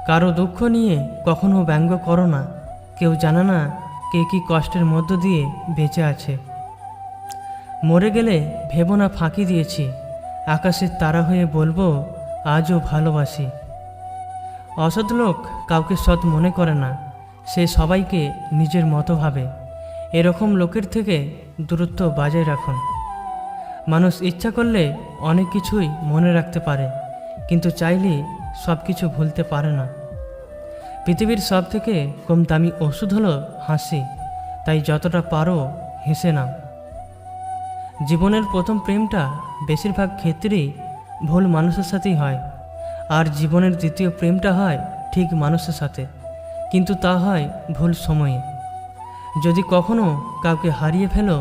কারো দুঃখ নিয়ে কখনো ব্যঙ্গ করো না। কেউ জানে না কে কী কষ্টের মধ্য দিয়ে বেঁচে আছে। মরে গেলে ভেবো না ফাঁকি দিয়েছি, আকাশের তারা হয়ে বলবো আজও ভালোবাসি। অসৎ লোক কাউকে সৎ মনে করে না, সে সবাইকে নিজের মতো ভাবে। এরকম লোকের থেকে দূরত্ব বজায় রাখুন। মানুষ ইচ্ছা করলে অনেক কিছুই মনে রাখতে পারে, কিন্তু চাইলে সব কিছু ভুলতে পারে না। পৃথিবীর সব থেকে কম দামি ওষুধ হলো হাসি, তাই যতটা পারো হেসে নাও। জীবনের প্রথম প্রেমটা বেশিরভাগ ক্ষেত্রেই ভুল মানুষের সাথেই হয়, আর জীবনের দ্বিতীয় প্রেমটা হয় ঠিক মানুষের সাথে, কিন্তু তা হয় ভুল সময়ে। যদি কখনো কাউকে হারিয়ে ফেলো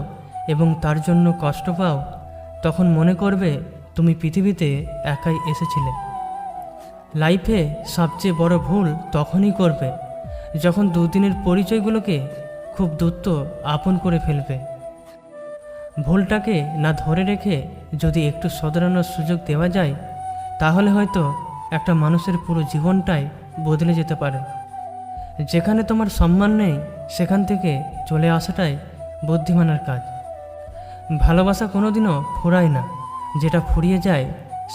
এবং তার জন্য কষ্ট পাও, তখন মনে করবে তুমি পৃথিবীতে একাই এসেছিলে। লাইফে সবচেয়ে বড় ভুল তখনই করবে যখন দুদিনের পরিচয়গুলোকে খুব দ্রুত আপন করে ফেলবে। ভুলটাকে না ধরে রেখে যদি একটু শোধরানোর সুযোগ দেওয়া যায়, তাহলে হয়তো একটা মানুষের পুরো জীবনটাই বদলে যেতে পারে। যেখানে তোমার সম্মান নেই সেখান থেকে চলে আসাটাই বুদ্ধিমানের কাজ। ভালোবাসা কোনোদিনও ফুরায় না, যেটা ফুরিয়ে যায়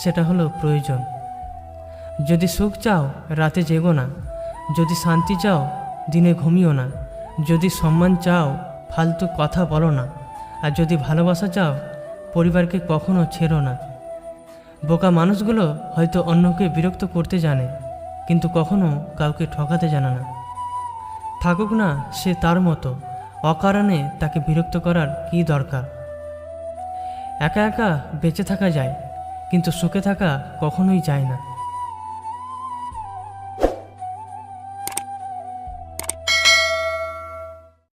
সেটা হলো প্রয়োজন। যদি সুখ চাও রাতে জেগো না, যদি শান্তি চাও দিনে ঘুমিও না, যদি সম্মান চাও ফালতু কথা বলো না, আর যদি ভালোবাসা চাও পরিবারকে কখনো ছেড়ো না। বোকা মানুষগুলো হয়তো অন্যকে বিরক্ত করতে জানে, কিন্তু কখনো কাউকে ঠকাতে জানে না। থাকুক না সে তার মতো, অকারণে তাকে বিরক্ত করার কী দরকার। একা একা বেঁচে থাকা যায়, কিন্তু সুখে থাকা কখনোই যায় না।